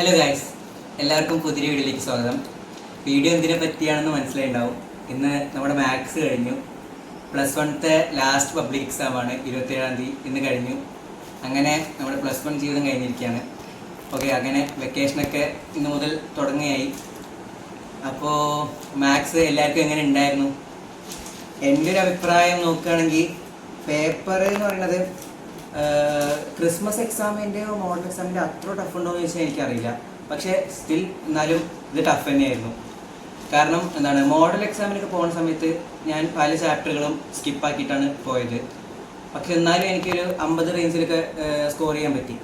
Hello guys, എല്ലാവർക്കും പുതിയ വീഡിയോയിലേക്ക് സ്വാഗതം. വീഡിയോ എന്തിനെ പറ്റിയാണെന്ന് മനസ്സിലായിട്ടുണ്ടാവും. ഇന്ന് നമ്മുടെ മാത്സ് കഴിഞ്ഞു. +1 ലാസ്റ്റ് പബ്ലിക് എക്സാമാണ് 27-ാം തീയതി ഇന്ന് കഴിഞ്ഞു. അങ്ങനെ നമ്മുടെ +1 ജീവിതം കഴിഞ്ഞിരിക്കുകയാണ്. ഓക്കെ, അങ്ങനെ വെക്കേഷനൊക്കെ ഇന്ന് മുതൽ തുടങ്ങിയായി. അപ്പോൾ മാത്സ് എല്ലാവർക്കും എങ്ങനെ ഉണ്ടായിരുന്നു? എൻ്റെ ഒരു അഭിപ്രായം നോക്കുകയാണെങ്കിൽ പേപ്പർ എന്ന് പറയുന്നത് ക്രിസ്മസ് എക്സാമിൻ്റെയോ മോഡൽ എക്സാമിൻ്റെ അത്ര ടഫ് ഉണ്ടോ എന്ന് ചോദിച്ചാൽ എനിക്കറിയില്ല. പക്ഷേ സ്റ്റിൽ എന്നാലും ഇത് ടഫ് തന്നെയായിരുന്നു. കാരണം എന്താണ്, മോഡൽ എക്സാമിനൊക്കെ പോകുന്ന സമയത്ത് ഞാൻ പല ചാപ്റ്ററുകളും സ്കിപ്പാക്കിയിട്ടാണ് പോയത്. പക്ഷെ എന്നാലും എനിക്കൊരു 50 റേഞ്ചിലൊക്കെ സ്കോർ ചെയ്യാൻ പറ്റി.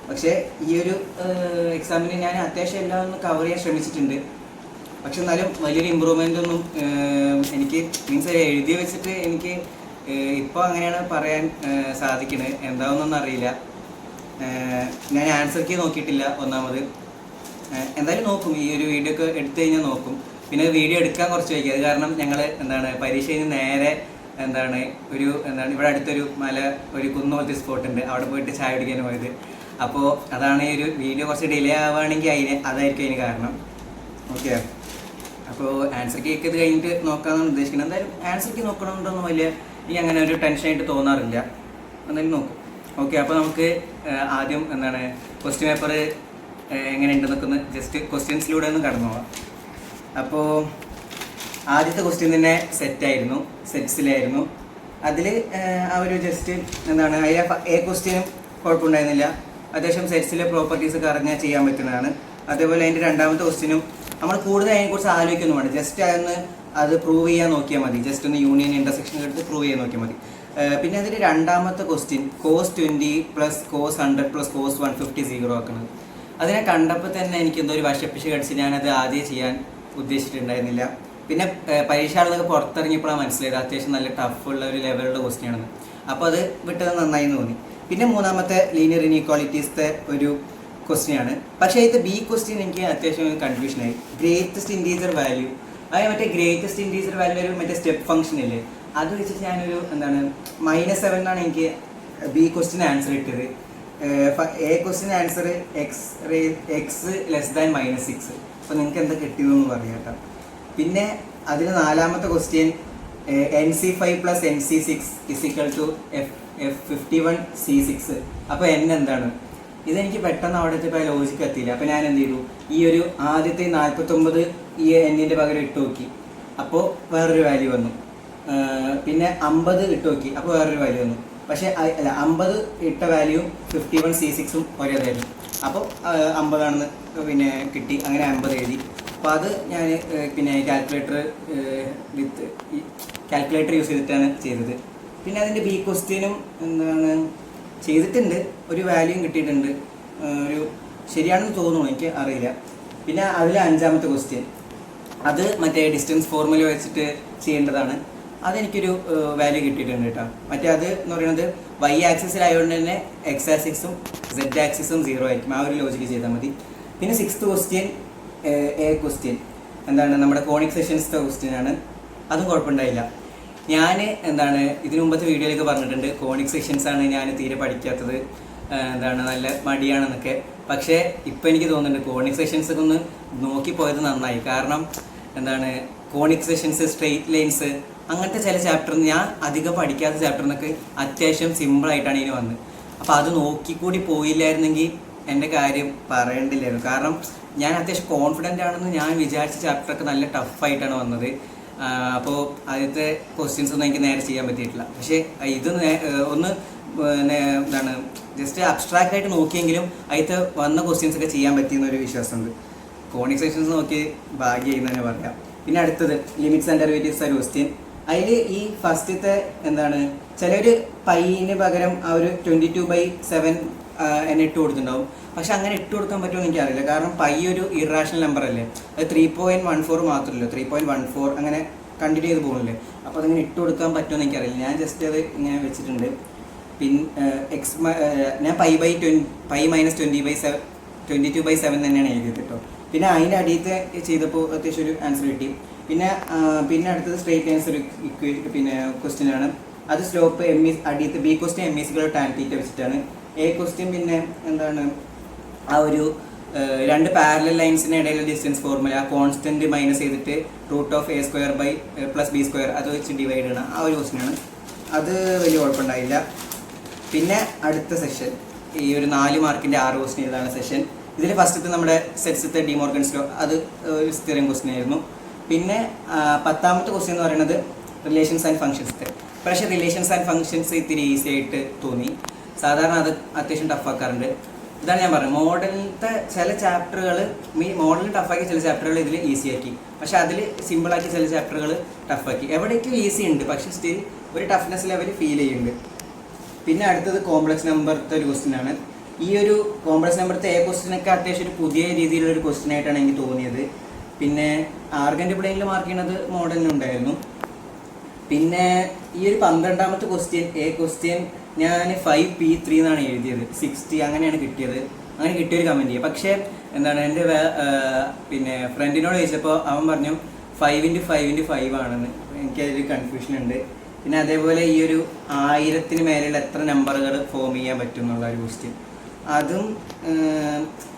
പക്ഷേ ഈ ഒരു എക്സാമിന് ഞാൻ അത്യാവശ്യം എല്ലാം ഒന്ന് കവർ ചെയ്യാൻ ശ്രമിച്ചിട്ടുണ്ട്. പക്ഷെ എന്നാലും വലിയൊരു ഇമ്പ്രൂവ്മെൻ്റ് ഒന്നും എനിക്ക് മീൻസ് എഴുതി വെച്ചിട്ട് എനിക്ക് ഇപ്പോൾ അങ്ങനെയാണ് പറയാൻ സാധിക്കുന്നത്. എന്താണെന്നൊന്നും അറിയില്ല. ഞാൻ ആൻസർ കീ നോക്കിയിട്ടില്ല ഒന്നാമത്. എന്തായാലും നോക്കും, ഈ ഒരു വീഡിയോ ഒക്കെ എടുത്തു കഴിഞ്ഞാൽ നോക്കും. പിന്നെ വീഡിയോ എടുക്കാൻ കുറച്ച് വൈകി. അത് കാരണം ഞങ്ങൾ പരീക്ഷ കഴിഞ്ഞ് നേരെ ഇവിടെ അടുത്തൊരു ഒരു കുന്ന് പോലത്തെ സ്പോട്ട് ഉണ്ട്, അവിടെ പോയിട്ട് ചായ കുടിക്കാൻ പോയത്. അപ്പോൾ അതാണ് ഈ ഒരു വീഡിയോ കുറച്ച് ഡിലേ ആവുകയാണെങ്കിൽ അതായിരിക്കും അതിന് കാരണം. ഓക്കെ, അപ്പോൾ ആൻസർ കീക്ക് ഇത് കഴിഞ്ഞിട്ട് നോക്കാമെന്നാണ് ഉദ്ദേശിക്കുന്നത്. എന്തായാലും ആൻസർ കീ നോക്കണമെന്നൊന്നും വലിയ എനിക്ക് അങ്ങനെ ഒരു ടെൻഷനായിട്ട് തോന്നാറില്ല. എന്തായാലും നോക്കും. ഓക്കെ, അപ്പോൾ നമുക്ക് ആദ്യം ക്വസ്റ്റ്യൻ പേപ്പർ എങ്ങനെയുണ്ടെന്നൊക്കെ ഒന്ന് ജസ്റ്റ് ക്വസ്റ്റ്യൻസിലൂടെ ഒന്ന് കടന്നു പോകാം. അപ്പോൾ ആദ്യത്തെ ക്വസ്റ്റ്യൻ തന്നെ സെറ്റ്സിലായിരുന്നു. അതിൽ ആ ഒരു ജസ്റ്റ് അതിലെ ക്വസ്റ്റ്യനും കുഴപ്പമുണ്ടായിരുന്നില്ല. അത്യാവശ്യം സെറ്റ്സിലെ പ്രോപ്പർട്ടീസ് ഒക്കെ അറിഞ്ഞാൽ ചെയ്യാൻ പറ്റുന്നതാണ്. അതേപോലെ അതിൻ്റെ രണ്ടാമത്തെ ക്വസ്റ്റ്യനും നമ്മൾ കൂടുതൽ അതിനെക്കുറിച്ച് ആലോചിക്കൊന്നും വേണ്ട, ജസ്റ്റ് അത് പ്രൂവ് ചെയ്യാൻ നോക്കിയാൽ മതി. ജസ്റ്റ് ഒന്ന് യൂണിയൻ ഇൻ്റർസെക്ഷൻ എടുത്ത് പ്രൂവ് ചെയ്യാൻ നോക്കിയാൽ മതി. പിന്നെ അതിൽ രണ്ടാമത്തെ ക്വസ്റ്റ്യൻ cos 20 + cos 100 + cos 150 0 ആക്കുന്നത്. അതിനെ കണ്ടപ്പോൾ തന്നെ എനിക്ക് എന്തോ ഒരു വശപ്പിച്ച് കടിച്ച് ഞാനത് ആദ്യം ചെയ്യാൻ ഉദ്ദേശിച്ചിട്ടുണ്ടായിരുന്നില്ല. പിന്നെ പരീക്ഷകളൊക്കെ പുറത്തിറങ്ങിയപ്പോഴാണ് മനസ്സിലായത് അത്യാവശ്യം നല്ല ടഫുള്ള ഒരു ലെവലുള്ള ക്വസ്റ്റ്യൻ ആണെന്ന്. അപ്പോൾ അത് വിട്ടത് നന്നായി തോന്നി. പിന്നെ മൂന്നാമത്തെ ലീനിയർ ഇനീക്വാളിറ്റീസിൻ്റെ ഒരു ക്വസ്റ്റ്യൻ ആണ്. പക്ഷേ അതിൻ്റെ ബി ക്വസ്റ്റ്യൻ എനിക്ക് അത്യാവശ്യം കൺഫ്യൂഷനായി. ഗ്രേറ്റസ്റ്റ് ഇൻറ്റീജർ വാല്യൂ, അത് ഗ്രേറ്റസ്റ്റ് ഇൻറ്റീജർ വാല്യൂ ഒരു സ്റ്റെപ്പ് ഫംഗ്ഷൻ ഇല്ലേ, അത് വെച്ചിട്ട് ഞാനൊരു -7 എന്നാണ് എനിക്ക് ബി ക്വസ്റ്റ്യൻ ആൻസർ ഇട്ടത്. A question answer x <-6. അപ്പോൾ നിങ്ങൾക്ക് എന്താ കിട്ടിയതെന്ന് പറയാം കേട്ടോ. പിന്നെ അതിന് നാലാമത്തെ question NC5 + NC6 = F51 C6. അപ്പോൾ n എന്താണ്? ഇതെനിക്ക് പെട്ടെന്ന് അവിടെ എത്തിയപ്പോൾ ലോജിക്ക് എത്തിയില്ല. അപ്പോൾ ഞാൻ എന്ത് ചെയ്തു, ഈ ഒരു ആദ്യത്തെ 49 ഈ എന്നിൻ്റെ പകരം ഇട്ട് നോക്കി, അപ്പോൾ വേറൊരു വാല്യൂ വന്നു. പിന്നെ 50 ഇട്ട് നോക്കി, അപ്പോൾ വേറൊരു വാല്യൂ വന്നു. പക്ഷേ 50 ഇട്ട വാല്യൂവും 51 C6 ഒരേതായിരുന്നു. അപ്പോൾ 50 ആണെന്ന് പിന്നെ കിട്ടി. അങ്ങനെ 50 എഴുതി. അപ്പോൾ അത് ഞാൻ പിന്നെ കാൽക്കുലേറ്റർ യൂസ് ചെയ്തിട്ടാണ് ചെയ്തത്. പിന്നെ അതിൻ്റെ ബി ക്വസ്റ്റ്യനും ചെയ്തിട്ടുണ്ട്, ഒരു വാല്യൂയും കിട്ടിയിട്ടുണ്ട്. ഒരു ശരിയാണെന്ന് തോന്നുന്നു, എനിക്ക് അറിയില്ല. പിന്നെ അതിലെ അഞ്ചാമത്തെ ക്വസ്റ്റ്യൻ അത് ഡിസ്റ്റൻസ് ഫോർമുല വെച്ചിട്ട് ചെയ്യേണ്ടതാണ്. അതെനിക്കൊരു വാല്യൂ കിട്ടിയിട്ടുണ്ട് കേട്ടോ. അത് എന്ന് പറയുന്നത് y ആക്സിസിലായതുകൊണ്ട് തന്നെ x ആക്സിസും z ആക്സിസും 0 ആയിരിക്കും. ആ ഒരു ലോജിക്ക് ചെയ്താൽ മതി. പിന്നെ 6th ക്വസ്റ്റ്യൻ എ ക്വസ്റ്റ്യൻ നമ്മുടെ കോണിക് സെക്ഷൻസിൻ്റെ ക്വസ്റ്റ്യൻ ആണ്. അതും കുഴപ്പമുണ്ടായില്ല. ഞാൻ ഇതിനു മുമ്പത്തെ വീഡിയോയിലൊക്കെ പറഞ്ഞിട്ടുണ്ട്, കോണിക് സെക്ഷൻസ് ആണ് ഞാൻ തീരെ പഠിക്കാത്തത്, നല്ല മടിയാണെന്നൊക്കെ. പക്ഷേ ഇപ്പോൾ എനിക്ക് തോന്നുന്നുണ്ട് കോണിക് സെക്ഷൻസ് ഒക്കെ ഒന്ന് നോക്കിപ്പോയത് നന്നായി. കാരണം കോണിക് സെക്ഷൻസ്, സ്ട്രെയിറ്റ് ലൈൻസ്, അങ്ങനത്തെ ചില ചാപ്റ്റർ ഞാൻ അധികം പഠിക്കാത്ത ചാപ്റ്ററിനൊക്കെ അത്യാവശ്യം സിമ്പിളായിട്ടാണ് ഇനി വന്നത്. അപ്പോൾ അത് നോക്കിക്കൂടി പോയില്ലായിരുന്നെങ്കിൽ എൻ്റെ കാര്യം പറയേണ്ടില്ലായിരുന്നു. കാരണം ഞാൻ അത്യാവശ്യം കോൺഫിഡൻ്റ് ആണെന്ന് ഞാൻ വിചാരിച്ച ചാപ്റ്ററൊക്കെ നല്ല ടഫായിട്ടാണ് വന്നത്. അപ്പോൾ ആദ്യത്തെ ക്വസ്റ്റ്യൻസ് ഒന്നും എനിക്ക് നേരെ ചെയ്യാൻ പറ്റിയിട്ടില്ല. പക്ഷേ ഇത് ഒന്ന് ജസ്റ്റ് അബ്സ്ട്രാക്റ്റ് ആയിട്ട് നോക്കിയെങ്കിലും അതിൽ വന്ന ക്വസ്റ്റ്യൻസ് ഒക്കെ ചെയ്യാൻ പറ്റിയെന്നൊരു വിശ്വാസമുണ്ട്. കോണിക് സെക്ഷൻസ് നോക്കി ഭാഗ്യം ചെയ്യുന്ന തന്നെ പറയാം. പിന്നെ അടുത്തത് limits and derivatives R question. അതിൽ ഈ ഫസ്റ്റത്തെ ചിലർ പൈന് പകരം ആ ഒരു 22/7 എന്നെ ഇട്ട് കൊടുത്തിട്ടുണ്ടാവും. പക്ഷെ അങ്ങനെ ഇട്ട് കൊടുക്കാൻ പറ്റുമെന്ന് എനിക്കറിയില്ല. കാരണം പൈ ഒരു ഇറാഷണൽ നമ്പർ അല്ലേ, അത് 3.14 മാത്രമല്ലോ, 3.14 അങ്ങനെ കണ്ടിന്യൂ ചെയ്ത് പോകുന്നില്ലേ. അപ്പോൾ അതങ്ങനെ ഇട്ട് കൊടുക്കാൻ പറ്റുമെന്ന് എനിക്കറിയില്ല. ഞാൻ ജസ്റ്റ് അത് ഇങ്ങനെ വെച്ചിട്ടുണ്ട്. പിന്നെ ഞാൻ π-22/7 തന്നെയാണ് എഴുതിയത് കേട്ടോ. പിന്നെ അതിൻ്റെ അടിയത്തെ ചെയ്തപ്പോൾ അത്യാവശ്യം ഒരു ആൻസർ കിട്ടി. പിന്നെ അടുത്തത് സ്ട്രേറ്റ് ലൈൻസ് ഒരു ക്വസ്റ്റ്യൻ ആണ്. അത് സ്ലോപ്പ് അടിയത്തെ ബി ക്വസ്റ്റ്യൻ m = tan θ വെച്ചിട്ടാണ്. എ ക്വസ്റ്റ്യൻ പിന്നെ ആ ഒരു രണ്ട് പാരലൽ ലൈൻസിന് ഇടയിലുള്ള ഡിസ്റ്റൻസ് ഫോർമുല കോൺസ്റ്റന്റ് മൈനസ് ചെയ്തിട്ട് √a² + b² അത് വെച്ച് ഡിവൈഡ് ചെയ്യണം. ആ ഒരു ക്വസ്റ്റ്യനാണ്. അത് വലിയ കുഴപ്പമുണ്ടായില്ല. പിന്നെ അടുത്ത സെഷൻ ഈ ഒരു 4 മാർക്കിൻ്റെ 6 ക്വസ്റ്റ്യൻ ഇതാണ് സെഷൻ. ഇതിൽ ഫസ്റ്റത്തെ നമ്മുടെ സെറ്റ്സത്തെ ഡിമോർഗൻസ് ലോ, അത് ഒരു സ്ഥിരം ക്വസ്റ്റ്യൻ ആയിരുന്നു. പിന്നെ 10ാമത്തെ ക്വസ്റ്റ്യൻ എന്ന് പറയുന്നത് റിലേഷൻസ് ആൻഡ് ഫങ്ഷൻസ്. പക്ഷേ റിലേഷൻസ് ആൻഡ് ഫങ്ഷൻസ് ഇത്തിരി ഈസി ആയിട്ട് തോന്നി. സാധാരണ അത് അത്യാവശ്യം ടഫാക്കാറുണ്ട്. ഇതാണ് ഞാൻ പറഞ്ഞത്, മോഡലിലത്തെ ചില ചാപ്റ്ററുകൾ മോഡലിൽ ടഫാക്കി ചില ചാപ്റ്ററുകൾ ഇതിൽ ഈസി ആക്കി, പക്ഷേ അതിൽ സിമ്പിളാക്കി ചില ചാപ്റ്ററുകൾ ടഫാക്കി. എവിടേക്കും ഈസി ഉണ്ട്, പക്ഷേ സ്റ്റിൽ ഒരു ടഫ്നെസ് ലെവൽ ഫീൽ ചെയ്യുന്നുണ്ട്. പിന്നെ അടുത്തത് കോംപ്ലക്സ് നമ്പറത്തെ ഒരു ക്വസ്റ്റ്യൻ ആണ്. ഈ ഒരു കോംപ്ലക്സ് നമ്പറത്തെ ക്വസ്റ്റ്യനൊക്കെ അത്യാവശ്യം ഒരു പുതിയ രീതിയിലുള്ള ഒരു ക്വസ്റ്റ്യൻ ആയിട്ടാണ് എനിക്ക് തോന്നിയത്. പിന്നെ ആർഗൻ്റെ പ്ലെയിനിൽ മാർക്ക് ചെയ്യുന്നത് മോഡലിനുണ്ടായിരുന്നു. പിന്നെ ഈ ഒരു 12ാമത്തെ ക്വസ്റ്റ്യൻ ഞാൻ 5p3 എന്നാണ് എഴുതിയത്, 60 അങ്ങനെയാണ് കിട്ടിയത്. അങ്ങനെ കിട്ടിയൊരു കമൻറ്റ് ചെയ്യുക. പക്ഷേ എന്താണ് എൻ്റെ പിന്നെ ഫ്രണ്ടിനോട് ചോദിച്ചപ്പോൾ അവൻ പറഞ്ഞു 5x5x5 ആണെന്ന്. എനിക്കതിൽ കൺഫ്യൂഷൻ ഉണ്ട്. പിന്നെ അതേപോലെ ഈ ഒരു 1000-ന് മേലെയുള്ള എത്ര നമ്പറുകൾ ഫോം ചെയ്യാൻ പറ്റും എന്നുള്ള ഒരു ക്വസ്റ്റ്യൻ, അതും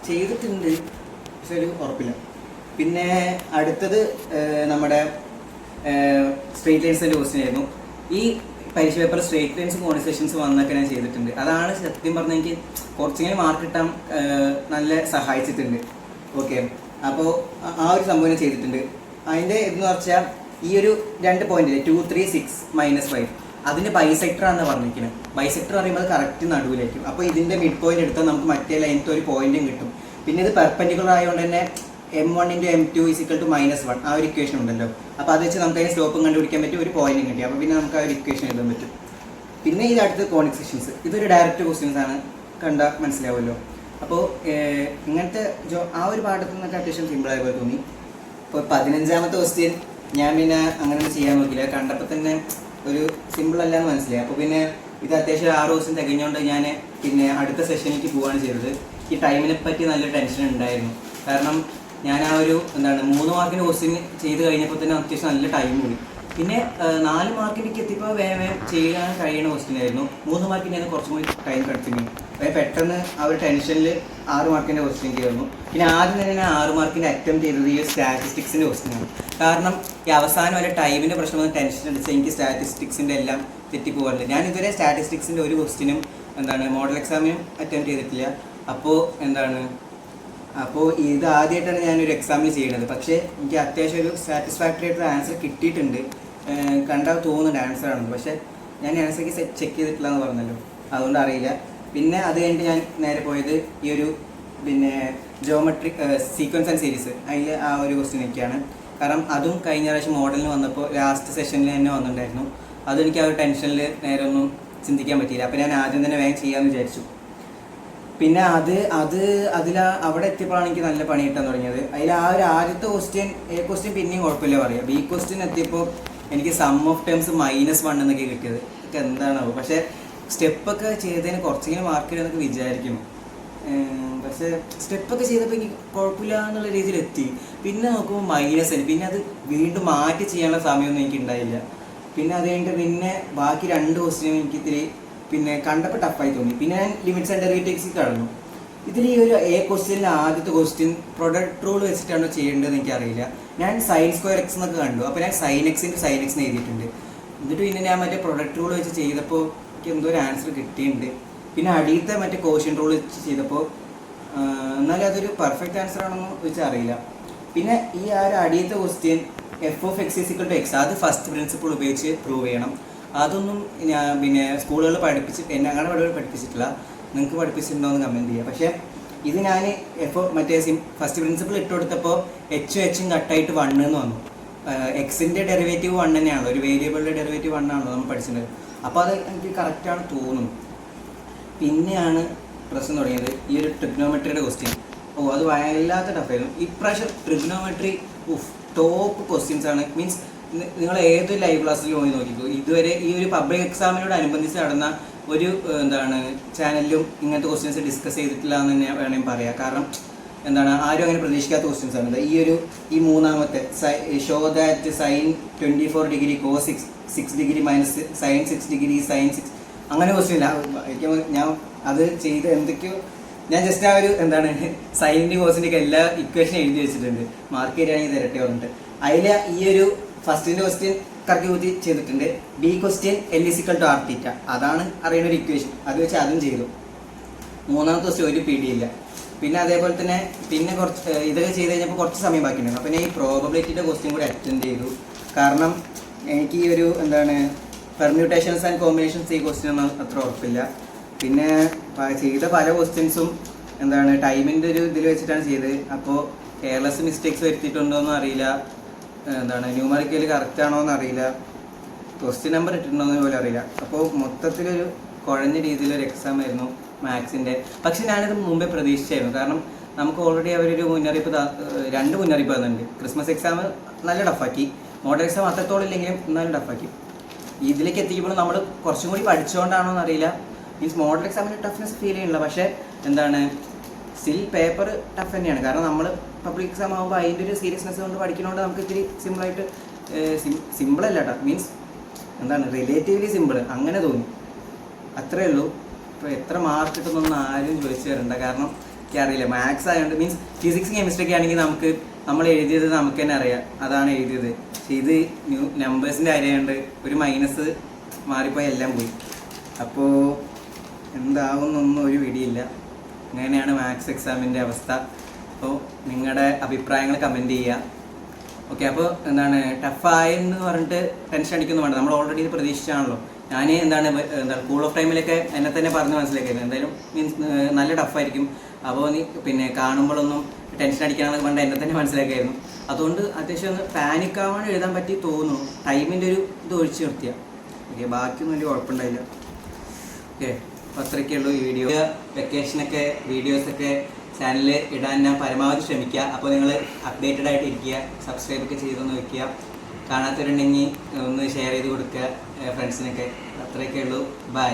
ചെയ്തിട്ടുണ്ട്, പക്ഷെ ഒരു ഉറപ്പില്ല. പിന്നെ അടുത്തത് നമ്മുടെ സ്ട്രേറ്റ് ലൈൻസിൻ്റെ ക്വസ്റ്റ്യൻ ആയിരുന്നു. ഈ പരീക്ഷ പേപ്പർ സ്ട്രേറ്റ് ലൈൻസ് കോൺസെഷൻസ് വന്നൊക്കെ ഞാൻ ചെയ്തിട്ടുണ്ട്. അതാണ് സത്യം പറഞ്ഞാൽ എനിക്ക് കുറച്ചെങ്കിലും മാർക്ക് കിട്ടാൻ നല്ല സഹായിച്ചിട്ടുണ്ട്. ഓക്കെ, അപ്പോൾ ആ ഒരു സംഭവം ഞാൻ ചെയ്തിട്ടുണ്ട്. അതിൻ്റെ ഇതെന്ന് വെച്ചാൽ ഈ ഒരു 2 പോയിന്റിൽ 2, 3, 6, -5 അതിൻ്റെ ബൈസെക്ടറാണെന്ന് പറഞ്ഞിരിക്കുന്നത്. ബൈസെക്ടർ പറയുമ്പോൾ അത് കറക്റ്റ് നടുവിലായിരിക്കും. അപ്പോൾ ഇതിൻ്റെ മിഡ് പോയിന്റ് എടുത്താൽ നമുക്ക് മറ്റേ ലൈനത്തെ ഒരു പോയിന്റും കിട്ടും. പിന്നെ ഇത് പെർപെൻഡിക്കുലർ ആയതുകൊണ്ട് തന്നെ m1 × m2 = -1 ആ ഒരു ഇക്വേഷൻ ഉണ്ടല്ലോ. അപ്പോൾ അത് വെച്ച് നമുക്ക് അതിന് സ്ലോപ്പും കണ്ടുപിടിക്കാൻ പറ്റും, ഒരു പോയിന്റും കിട്ടി. അപ്പോൾ പിന്നെ നമുക്ക് ആ ഒരു ഇക്വേഷൻ എഴുതാൻ പറ്റും. പിന്നെ ഇത് അടുത്ത് കോണിക് സെക്ഷൻസ്, ഇതൊരു ഡയറക്റ്റ് ക്വസ്റ്റ്യൻസ് ആണ്, കണ്ടാൽ മനസ്സിലാവുമല്ലോ. അപ്പോൾ ഇങ്ങനത്തെ ആ ഒരു പാഠത്തിൽ നിന്നൊക്കെ അത്യാവശ്യം സിമ്പിളായ പോലെ തോന്നി. ഇപ്പോൾ 15ാമത്തെ ക്വസ്റ്റ്യൻ ഞാൻ പിന്നെ അങ്ങനെ ചെയ്യാൻ നോക്കില്ല, കണ്ടപ്പോൾ തന്നെ ഒരു സിമ്പിൾ അല്ല എന്ന് മനസ്സിലായി. അപ്പോൾ പിന്നെ ഇത് അത്യാവശ്യം 6 ദിവസം തികഞ്ഞുകൊണ്ട് ഞാൻ പിന്നെ അടുത്ത സെഷനിലേക്ക് പോവുകയാണ് ചെയ്തത്. ഈ ടൈമിനെ പറ്റി നല്ലൊരു ടെൻഷൻ ഉണ്ടായിരുന്നു. കാരണം ഞാൻ ആ ഒരു 3 മാർക്കിൻ്റെ ക്വസ്റ്റ്യൻ ചെയ്ത് കഴിഞ്ഞപ്പോൾ തന്നെ അത്യാവശ്യം നല്ല ടൈം കൂടി. പിന്നെ 4 മാർക്കിലേക്ക് എത്തിയപ്പോൾ വേഗം ചെയ്യാൻ കഴിയുന്ന ക്വസ്റ്റ്യൻ ആയിരുന്നു. 3 മാർക്കിൻ്റെ കുറച്ചും കൂടി ടൈം കടത്തിക്കുന്നു. പെട്ടെന്ന് ആ ഒരു ടെൻഷനിൽ 6 മാർക്കിൻ്റെ ക്വസ്റ്റ്യൻ കയറുന്നു. പിന്നെ ആദ്യം തന്നെ ഞാൻ 6 മാർക്കിൻ്റെ അറ്റംപ്റ്റ് ചെയ്തത് ഈ സ്റ്റാറ്റിസ്റ്റിക്സിൻ്റെ ക്വസ്റ്റ്യനാണ്. കാരണം ഈ അവസാനം വരെ ടൈമിൻ്റെ പ്രശ്നം വന്ന് ടെൻഷൻ അടിച്ച് എനിക്ക് സ്റ്റാറ്റിസ്റ്റിക്സിൻ്റെ എല്ലാം തെറ്റിപ്പോകാറില്ല. ഞാൻ ഇതുവരെ സ്റ്റാറ്റിസ്റ്റിക്സിൻ്റെ ഒരു ക്വസ്റ്റ്യനും മോഡൽ എക്സാമിനും അറ്റംപ്റ്റ് ചെയ്തിട്ടില്ല. അപ്പോൾ ഇത് ആദ്യമായിട്ടാണ് ഞാനൊരു എക്സാമിൽ ചെയ്യുന്നത്. പക്ഷേ എനിക്ക് അത്യാവശ്യം ഒരു സാറ്റിസ്ഫാക്ടറി ആയിട്ടുള്ള ആൻസർ കിട്ടിയിട്ടുണ്ട്. കണ്ടാൽ തോന്നുന്നുണ്ട് ആൻസർ ആണെന്ന്, പക്ഷേ ഞാൻ ആൻസർക്ക് ചെക്ക് ചെയ്തിട്ടില്ല എന്ന് പറഞ്ഞല്ലോ, അതുകൊണ്ട് അറിയില്ല. പിന്നെ അത് കഴിഞ്ഞിട്ട് ഞാൻ നേരെ പോയത് ഈ ഒരു പിന്നെ ജോമെട്രിക് സീക്വൻസ് ആൻഡ് സീരീസ്, അതിൽ ആ ഒരു ക്വസ്റ്റ്യനൊക്കെയാണ്. കാരണം അതും കഴിഞ്ഞ പ്രാവശ്യം മോഡലിന് വന്നപ്പോൾ ലാസ്റ്റ് സെഷനിൽ തന്നെ വന്നിട്ടുണ്ടായിരുന്നു. അതെനിക്ക് ആ ഒരു ടെൻഷനിൽ നേരെ ഒന്നും ചിന്തിക്കാൻ പറ്റിയില്ല. അപ്പോൾ ഞാൻ ആദ്യം തന്നെ വേഗം ചെയ്യാമെന്ന് വിചാരിച്ചു. പിന്നെ അവിടെ എത്തിയപ്പോഴാണ് എനിക്ക് നല്ല പണി കിട്ടാൻ തുടങ്ങിയത്. അതിൽ ആ ഒരു ആദ്യത്തെ ക്വസ്റ്റ്യൻ പിന്നെയും കുഴപ്പമില്ല പറയാം. ബി ക്വസ്റ്റ്യൻ എത്തിയപ്പോൾ എനിക്ക് സം ഓഫ് ടേംസ് -1 എന്നൊക്കെ കിട്ടിയത്. ഇതൊക്കെ എന്താണാവും. പക്ഷേ സ്റ്റെപ്പൊക്കെ ചെയ്തതിന് കുറച്ചെങ്കിലും മാർക്ക് എന്നൊക്കെ വിചാരിക്കുന്നു. പക്ഷേ സ്റ്റെപ്പൊക്കെ ചെയ്തപ്പോൾ എനിക്ക് കുഴപ്പമില്ല എന്നുള്ള രീതിയിൽ എത്തി. പിന്നെ നോക്കുമ്പോൾ -. പിന്നെ അത് വീണ്ടും മാറ്റി ചെയ്യാനുള്ള സമയമൊന്നും എനിക്ക് ഉണ്ടായില്ല. പിന്നെ അത് കഴിഞ്ഞിട്ട് പിന്നെ ബാക്കി 2 ക്വസ്റ്റ്യനും എനിക്ക് ഇത്തിരി പിന്നെ കണ്ടപ്പോൾ ടഫായി തോന്നി. പിന്നെ ഞാൻ ലിമിറ്റ്സ് ആൻഡ് ഡെറിവേറ്റീവ്സിൽ കടന്നു. ഇതിൽ ഈ ഒരു ക്വസ്റ്റ്യനിൽ ആദ്യത്തെ ക്വസ്റ്റ്യൻ പ്രൊഡക്റ്റ് റൂൾ വെച്ചിട്ടാണോ ചെയ്യേണ്ടതെന്ന് എനിക്കറിയില്ല. ഞാൻ sin² എന്നൊക്കെ കണ്ടു. അപ്പോൾ ഞാൻ sin x × sin x എഴുതിയിട്ടുണ്ട്. എന്നിട്ട് പിന്നെ ഞാൻ മറ്റേ പ്രൊഡക്റ്റ് റൂൾ വെച്ച് ചെയ്തപ്പോൾ എനിക്ക് എന്തോ ഒരു ആൻസർ കിട്ടിയിട്ടുണ്ട്. പിന്നെ അടിയത്തെ മറ്റേ കോഷ്യൻ റൂൾ വെച്ച് ചെയ്തപ്പോൾ എന്നാലും അതൊരു പെർഫെക്റ്റ് ആൻസർ ആണെന്ന് വെച്ചാൽ അറിയില്ല. പിന്നെ ഈ ആ ഒരു അടിയത്തെ ക്വസ്റ്റ്യൻ f(x) = x അത് ഫസ്റ്റ് പ്രിൻസിപ്പിൾ ഉപയോഗിച്ച് പ്രൂവ് ചെയ്യണം. അതൊന്നും ഞാൻ പിന്നെ സ്കൂളുകളിൽ ഞങ്ങളുടെ ഇവിടെ പഠിപ്പിച്ചിട്ടില്ല. നിങ്ങൾക്ക് പഠിപ്പിച്ചിട്ടുണ്ടോയെന്ന് കമൻറ്റ് ചെയ്യുക. പക്ഷേ ഇത് ഞാൻ മറ്റേ ഫസ്റ്റ് പ്രിൻസിപ്പിൾ ഇട്ട് കൊടുത്തപ്പോൾ h കട്ടായിട്ട് 1 എന്ന് വന്നു. എക്സിൻ്റെ ഡെറിവേറ്റീവ് 1 തന്നെയാണല്ലോ, ഒരു വേരിയബിളിൻ്റെ ഡെറിവേറ്റീവ് 1 ആണല്ലോ നമ്മൾ പഠിച്ചിട്ടുണ്ട്. അപ്പോൾ അത് എനിക്ക് കറക്റ്റാണ് തോന്നുന്നു. പിന്നെയാണ് പ്രശ്നം തുടങ്ങിയത് ഈ ഒരു ട്രിഗ്നോമെട്രിയുടെ ക്വസ്റ്റ്യൻ. അത് വല്ലാത്ത ടഫായിരുന്നു. ഇപ്രാവശ്യം ട്രിഗ്നോമെട്രി ടോപ്പ് ക്വസ്റ്റ്യൻസ് ആണ്. മീൻസ് നിങ്ങൾ ഏത് ലൈവ് ക്ലാസ്സിൽ പോയി നോക്കിക്കോ, ഇതുവരെ ഈ ഒരു പബ്ലിക് എക്സാമിനോടനുബന്ധിച്ച് നടന്ന ഒരു ചാനലിലും ഇങ്ങനത്തെ ക്വസ്റ്റ്യൻസ് ഡിസ്കസ് ചെയ്തിട്ടില്ല എന്ന് തന്നെ വേണമെങ്കിൽ പറയാം. കാരണം ആരും അങ്ങനെ പ്രതീക്ഷിക്കാത്ത ക്വസ്റ്റ്യൻസ് ആണ്. ഈ മൂന്നാമത്തെ show that sin 24 degree cos 6 degree minus sin 6 degree sin 6 അങ്ങനെ ക്വസ്റ്റ്യൻ ഇല്ല. ഞാൻ അത് ചെയ്ത് എന്തൊക്കെയോ ഞാൻ ജസ്റ്റ് ആ ഒരു എന്താണ് സൈനിൻ്റെ കോസിൻ്റെ ഒക്കെ എല്ലാ ഇക്വേഷൻ എഴുതി വെച്ചിട്ടുണ്ട്, മാർക്ക് തരികയാണെങ്കിൽ തരട്ടെ പറഞ്ഞിട്ട്. അതിൽ ഈ ഒരു ഫസ്റ്റിൻ്റെ ക്വസ്റ്റ്യൻ കറക്റ്റ് കൂട്ടി ചെയ്തിട്ടുണ്ട്. ബി ക്വസ്റ്റ്യൻ L=r θ, അതാണ് അറിയുന്ന ഒരു ഇക്വേഷൻ, അത് വെച്ച് അതും ചെയ്തു. മൂന്നാമത്തെ ക്വസ്റ്റ്യൻ ഒരു പിടി ഇല്ല. പിന്നെ അതേപോലെ തന്നെ പിന്നെ കുറച്ച് ഇതൊക്കെ ചെയ്ത് കഴിഞ്ഞപ്പോൾ കുറച്ച് സമയം ബാക്കിയുണ്ടായിരുന്നു. അപ്പോൾ ഞാൻ ഈ പ്രോബബിലിറ്റിയുടെ ക്വസ്റ്റ്യൻ കൂടി അറ്റൻഡ് ചെയ്തു. കാരണം എനിക്ക് ഈ ഒരു എന്താണ് പെർമ്യൂട്ടേഷൻസ് ആൻഡ് കോമ്പിനേഷൻസ് ഈ ക്വസ്റ്റ്യൻ ഒന്നും അത്ര ഉറപ്പില്ല. പിന്നെ ചെയ്ത പല ക്വസ്റ്റ്യൻസും എന്താണ് ടൈമിൻ്റെ ഒരു ഇതിൽ വെച്ചിട്ടാണ് ചെയ്തത്. അപ്പോൾ കെയർലെസ് മിസ്റ്റേക്സ് വരുത്തിയിട്ടുണ്ടോ എന്നും അറിയില്ല, എന്താണ് ന്യൂമറിക്കൽ കറക്റ്റ് ആണോ എന്ന് അറിയില്ല, ക്വസ്റ്റ്യൻ നമ്പർ ഇട്ടിട്ടുണ്ടോ എന്ന് പോലും അറിയില്ല. അപ്പോൾ മൊത്തത്തിലൊരു കുഴഞ്ഞ രീതിയിലൊരു എക്സാം ആയിരുന്നു മാത്സിൻ്റെ. പക്ഷെ ഞാനത് മുമ്പേ പ്രതീക്ഷിച്ചായിരുന്നു. കാരണം നമുക്ക് ഓൾറെഡി അവരൊരു മുന്നറിയിപ്പ് 2 മുന്നറിയിപ്പ് തന്നിട്ടുണ്ട്. ക്രിസ്മസ് എക്സാം നല്ല ടഫാക്കി, മോഡൽ എക്സാം അത്രത്തോളം ഇല്ലെങ്കിലും എന്നാലും ടഫാക്കി. ഇതിലേക്ക് എത്തിക്കുമ്പോൾ നമ്മൾ കുറച്ചും കൂടി പഠിച്ചുകൊണ്ടാണോ എന്നറിയില്ല, മീൻസ് മോഡൽ എക്സാമിന് ടഫ്നെസ് ഫീൽ ചെയ്യുന്നില്ല. പക്ഷേ എന്താണ് സ്റ്റിൽ പേപ്പർ ടഫ് തന്നെയാണ്. കാരണം നമ്മൾ പബ്ലിക് എക്സാം ആകുമ്പോൾ അതിൻ്റെ ഒരു സീരിയസ്നെസ് കൊണ്ട് പഠിക്കുന്നതുകൊണ്ട് നമുക്ക് ഇത്തിരി സിമ്പിളായിട്ട് സിമ്പിളല്ല കേട്ടോ, മീൻസ് എന്താണ് റിലേറ്റീവ്ലി സിമ്പിൾ അങ്ങനെ തോന്നി, അത്രേ ഉള്ളൂ. ഇപ്പോൾ എത്ര മാർക്ക് കിട്ടുന്നൊന്നും ആരും ചോദിച്ചു തരണ്ട, കാരണം എനിക്കറിയില്ല. മാത്സ് ആയതുകൊണ്ട് മീൻസ് ഫിസിക്സ് കെമിസ്ട്രി ഒക്കെ ആണെങ്കിൽ നമ്മൾ എഴുതിയത് നമുക്ക് തന്നെ അറിയാം, അതാണ് എഴുതിയത്. പക്ഷേ ഇത് നമ്പേഴ്സിൻ്റെ കാര്യമായതുകൊണ്ട് ഒരു മൈനസ് മാറിപ്പോയി എല്ലാം പോയി. അപ്പോൾ എന്താവുന്നൊന്നും ഒരു പിടിയില്ല. അങ്ങനെയാണ് മാത്സ് എക്സാമിൻ്റെ അവസ്ഥ. അപ്പോൾ നിങ്ങളുടെ അഭിപ്രായങ്ങൾ കമൻറ്റ് ചെയ്യുക. ഓക്കെ, അപ്പോൾ എന്താണ് ടഫായെന്ന് പറഞ്ഞിട്ട് ടെൻഷൻ അടിക്കുന്നു വേണ്ട, നമ്മൾ ഓൾറെഡി ഇത് പ്രതീക്ഷിച്ചാണല്ലോ. ഞാൻ എന്താണ് കൂൾ ഓഫ് ടൈമിലൊക്കെ എന്നെ തന്നെ പറഞ്ഞ് മനസ്സിലാക്കിയിരുന്നു എന്തായാലും മീൻസ് നല്ല ടഫായിരിക്കും. അപ്പോൾ നീ പിന്നെ കാണുമ്പോഴൊന്നും ടെൻഷൻ അടിക്കാമെന്ന് കൊണ്ട് എന്നെ തന്നെ മനസ്സിലാക്കിയായിരുന്നു. അതുകൊണ്ട് അത്യാവശ്യം ഒന്ന് പാനിക്കാവാൻ എഴുതാൻ പറ്റി തോന്നുന്നു, ടൈമിൻ്റെ ഒരു ഇത് ഒഴിച്ച് നിർത്തിയാൽ. ഓക്കെ, ബാക്കിയൊന്നും വലിയ കുഴപ്പമുണ്ടായില്ല. ഓക്കെ, അപ്പോൾ അത്രയൊക്കെയുള്ളൂ ഈ വീഡിയോ. വെക്കേഷനൊക്കെ വീഡിയോസൊക്കെ ചാനലിൽ ഇടാൻ ഞാൻ പരമാവധി ശ്രമിക്കുക. അപ്പോൾ നിങ്ങൾ അപ്ഡേറ്റഡ് ആയിട്ട് ഇരിക്കുക, സബ്സ്ക്രൈബൊക്കെ ചെയ്തൊന്ന് വെക്കുക. കാണാത്തവരുണ്ടെങ്കിൽ ഒന്ന് ഷെയർ ചെയ്ത് കൊടുക്കുക ഫ്രണ്ട്സിനൊക്കെ. അത്രയൊക്കെ ഉള്ളൂ. ബൈ.